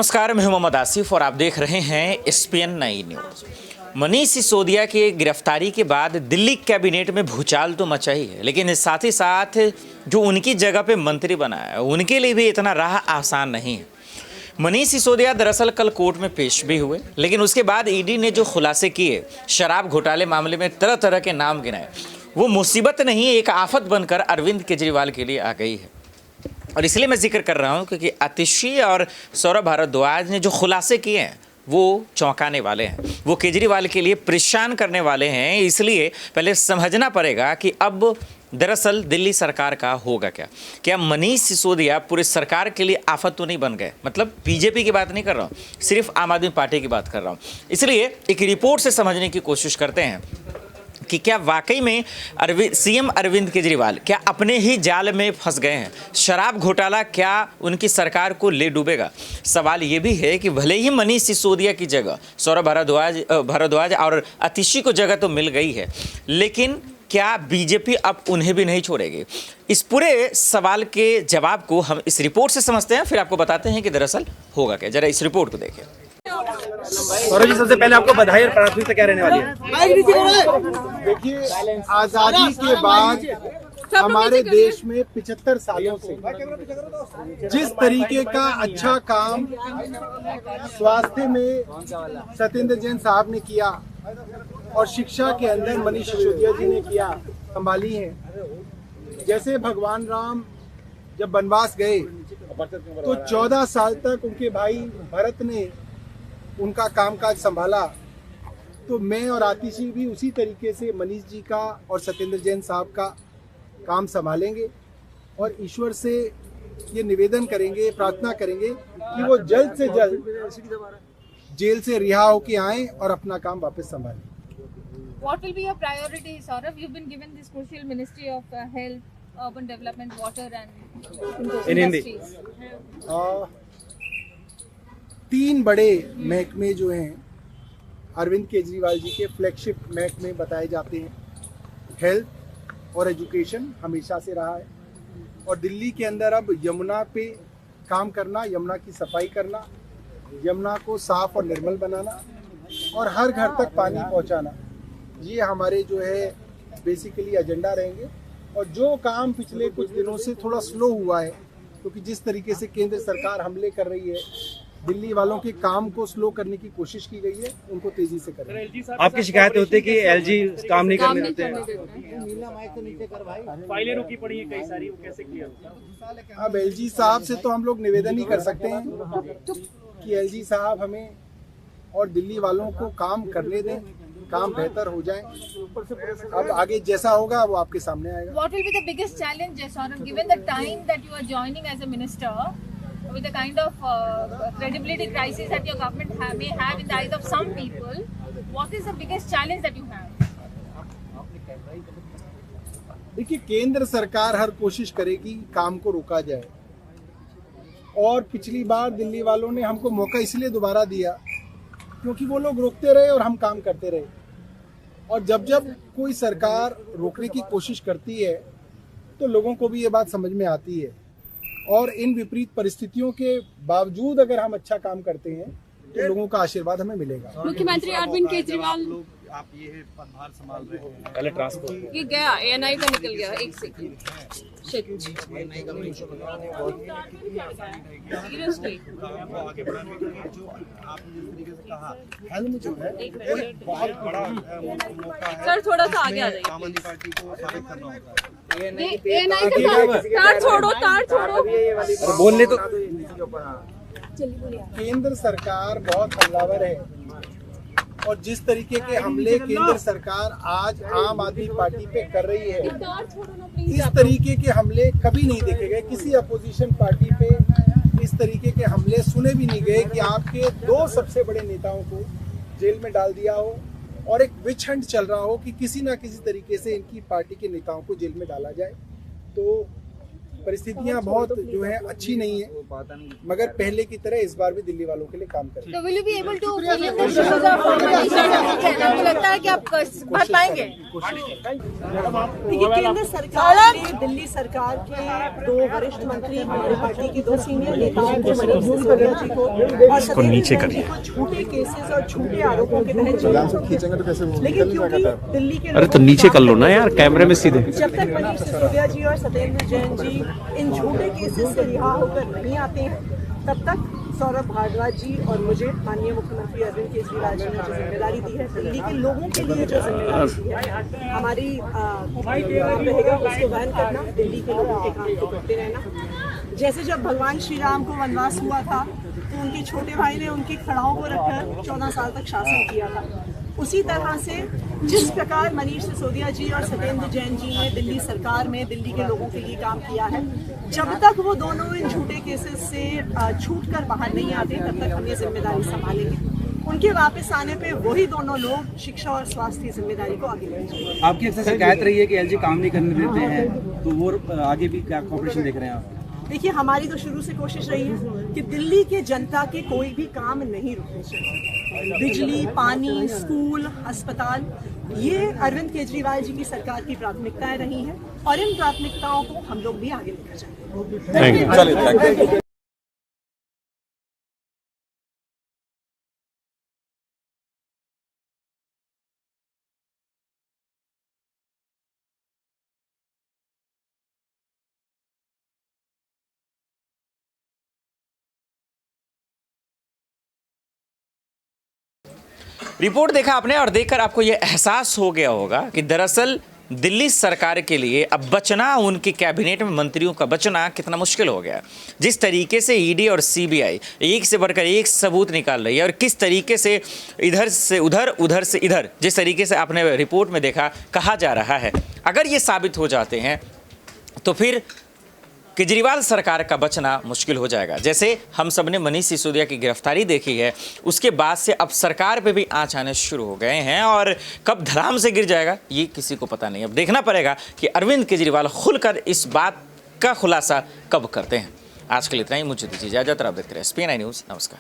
नमस्कार, मैं हूं मोहम्मद आसिफ और आप देख रहे हैं एसपीएन नई न्यूज। मनीष सिसोदिया की गिरफ्तारी के बाद दिल्ली कैबिनेट में भूचाल तो मचा ही है, लेकिन साथ ही साथ जो उनकी जगह पे मंत्री बना है उनके लिए भी इतना राह आसान नहीं है। मनीष सिसोदिया दरअसल कल कोर्ट में पेश भी हुए, लेकिन उसके बाद ईडी ने जो खुलासे किए, शराब घोटाले मामले में तरह तरह के नाम गिनाए, वो मुसीबत नहीं एक आफत बनकर अरविंद केजरीवाल के लिए आ गई है। और इसलिए मैं जिक्र कर रहा हूं क्योंकि आतिशी और सौरभ भारद्वाज ने जो खुलासे किए हैं वो चौंकाने वाले हैं, वो केजरीवाल के लिए परेशान करने वाले हैं। इसलिए पहले समझना पड़ेगा कि अब दरअसल दिल्ली सरकार का होगा क्या मनीष सिसोदिया पूरी सरकार के लिए आफत तो नहीं बन गए। मतलब बीजेपी की बात नहीं कर रहा हूँ, सिर्फ आम आदमी पार्टी की बात कर रहा हूँ। इसलिए एक रिपोर्ट से समझने की कोशिश करते हैं कि क्या वाकई में सीएम अरविंद केजरीवाल क्या अपने ही जाल में फंस गए हैं। शराब घोटाला क्या उनकी सरकार को ले डूबेगा। सवाल ये भी है कि भले ही मनीष सिसोदिया की जगह सौरभ भारद्वाज और आतिशी को जगह तो मिल गई है, लेकिन क्या बीजेपी अब उन्हें भी नहीं छोड़ेगी। इस पूरे सवाल के जवाब को हम इस रिपोर्ट से समझते हैं, फिर आपको बताते हैं कि दरअसल होगा क्या। जरा इस रिपोर्ट को देखें। सौरभ जी, सबसे पहले आपको बधाई और प्राथमिकता क्या रहने वाली है? देखिए, आजादी के बाद हमारे देश में 75 सालों से जिस तरीके का अच्छा काम स्वास्थ्य में सत्येंद्र जैन साहब ने किया और शिक्षा के अंदर मनीष सिसोदिया जी ने किया, संभाली है। जैसे भगवान राम जब वनवास गए तो 14 साल तक उनके भाई भरत ने उनका कामकाज संभाला, तो मैं और आतिशी भी उसी तरीके से मनीष जी का और सत्येंद्र जैन साहब का काम संभालेंगे और ईश्वर से ये निवेदन करेंगे, प्रार्थना करेंगे कि वो जल्द से जल्द जेल से रिहा होके आएं और अपना काम वापस संभालें। What will be your priority, Saurabh? You've been given this crucial Ministry of Health, Urban Development, Water and Industries. तीन बड़े महकमे जो हैं अरविंद केजरीवाल जी के फ्लैगशिप महकमे बताए जाते हैं। हेल्थ और एजुकेशन हमेशा से रहा है और दिल्ली के अंदर अब यमुना पे काम करना, यमुना की सफाई करना, यमुना को साफ और निर्मल बनाना और हर घर तक पानी पहुंचाना, ये हमारे जो है बेसिकली एजेंडा रहेंगे। और जो काम पिछले कुछ दिनों से थोड़ा स्लो हुआ है, क्योंकि जिस तरीके से केंद्र सरकार हमले कर रही है, दिल्ली वालों के काम को स्लो करने की कोशिश की गई है, उनको तेजी से करें। आपकी शिकायत होती है कि एलजी काम नहीं करने देते हैं। फाइलें रुकी पड़ी हैं कई सारी, वो कैसे क्लियर? अब एलजी साहब से तो हम लोग निवेदन ही कर सकते हैं कि एलजी साहब हमें और दिल्ली वालों को काम करने दें, काम बेहतर हो जाए। अब आगे जैसा होगा वो आपके सामने आएगा। What will be the biggest challenge, Saurabh, given the time that you are joining as a minister, with the kind of credibility crisis that your government may have in the eyes of some people? What is the biggest challenge that you have? देखिए, केंद्र सरकार हर कोशिश करेगी काम को रोका जाए, और पिछली बार दिल्ली वालों ने हमको मौका इसलिए दोबारा दिया क्योंकि वो लोग रोकते रहे और हम काम करते रहे। और जब जब कोई सरकार रोकने की कोशिश करती है तो लोगों को भी ये बात समझ में आती है, और इन विपरीत परिस्थितियों के बावजूद अगर हम अच्छा काम करते हैं तो लोगों का आशीर्वाद हमें मिलेगा। मुख्यमंत्री अरविंद केजरीवाल आप ये पदभार संभाल रहे हैं, पहले ट्रांसपोर्ट ये गया एएनआई का निकल गया, एक सेकंड सीरियसली आगे बढ़ाने के लिए जो आपने जिस तरीके से कहा, हेल्थ जो है एक बहुत बड़ा मौका है। सर थोड़ा सा आगे आ जाइए। आम आदमी पार्टी को साबित करना होगा। एएनआई का तार छोड़ो बोलने तो केंद्र सरकार बहुत हमलावर है, और जिस तरीके के हमले केंद्र सरकार आज आम आदमी पार्टी पे कर रही है, इस तरीके के हमले कभी नहीं देखे गए। किसी अपोजिशन पार्टी पे इस तरीके के हमले सुने भी नहीं गए कि आपके दो सबसे बड़े नेताओं को जेल में डाल दिया हो और एक विच हंट चल रहा हो कि किसी ना किसी तरीके से इनकी पार्टी के नेताओं को जेल में डाला जाए। तो परिस्थितियां बहुत जो है अच्छी नहीं है। मगर पहले की तरह इस बार भी दिल्ली वालों के लिए काम करें। So will you be able to fill in the shoes of Manish Sisodiya? आपको लगता है कि आप भर पाएंगे? देखिए, केंद्र सरकार ने दिल्ली सरकार के 2 वरिष्ठ मंत्री, हमारी पार्टी के 2 सीनियर नेताओं को, मनीष सिसोदिया जी को और सत्येंद्र जैन जी को झूठे केसेस और झूठे आरोपों के तहत जेल भेजा। लेकिन क्योंकि दिल्ली के अरे तो नीचे कर लो ना यार, कैमरे में सीधे। जब तक मनीष सिसोदिया जी और सत्येंद्र जैन जी इन झूठे केसेस से रिहा होकर नहीं आते हैं, तब तक सौरभ भारद्वाज जी और मुझे माननीय मुख्यमंत्री अरविंद केजरीवाल जी ने जो जिम्मेदारी दी है, दिल्ली के लोगों के लिए जो जिम्मेदारी दी है, हमारी काम रहेगा उसको वहन करना, दिल्ली के लोगों के काम को करते रहना। जैसे जब भगवान श्री राम को वनवास हुआ था तो उनके छोटे भाई ने उनकी खड़ाओं को रखकर 14 साल तक शासन किया था, उसी तरह से जिस प्रकार मनीष सिसोदिया जी और सत्येंद्र जैन जी ने दिल्ली सरकार में दिल्ली के लोगों के लिए काम किया है, जब तक वो दोनों इन झूठे केसेस से छूटकर बाहर नहीं आते, तब तक हम ये जिम्मेदारी संभालेंगे। उनके वापस आने पे वही दोनों लोग शिक्षा और स्वास्थ्य की जिम्मेदारी को आगे ले जाएंगे। आपकी अक्सर शिकायत रही है कि एलजी काम नहीं करने देते हैं, तो वो आगे भी क्या कॉपरेशन देख रहे हैं आप? देखिए, हमारी तो शुरू से कोशिश रही है कि दिल्ली के जनता के कोई भी काम नहीं रुकने चाहिए। बिजली, पानी, स्कूल, अस्पताल, ये अरविंद केजरीवाल जी की सरकार की प्राथमिकताएं रही हैं और इन प्राथमिकताओं को हम लोग भी आगे लेकर जाएंगे। रिपोर्ट देखा आपने और देखकर आपको यह एहसास हो गया होगा कि दरअसल दिल्ली सरकार के लिए अब बचना, उनके कैबिनेट में मंत्रियों का बचना कितना मुश्किल हो गया। जिस तरीके से ईडी और सीबीआई एक से बढ़कर एक सबूत निकाल रही है और किस तरीके से इधर से उधर, उधर से इधर, जिस तरीके से आपने रिपोर्ट में देखा, कहा जा रहा है, अगर ये साबित हो जाते हैं तो फिर केजरीवाल सरकार का बचना मुश्किल हो जाएगा। जैसे हम सब ने मनीष सिसोदिया की गिरफ्तारी देखी है, उसके बाद से अब सरकार पे भी आंच आने शुरू हो गए हैं और कब धड़ाम से गिर जाएगा ये किसी को पता नहीं। अब देखना पड़ेगा कि अरविंद केजरीवाल खुलकर इस बात का खुलासा कब करते हैं। आज के लिए इतना ही, मुझे दीजिए इजाजत। आप देखते रहे SPN न्यूज़। नमस्कार।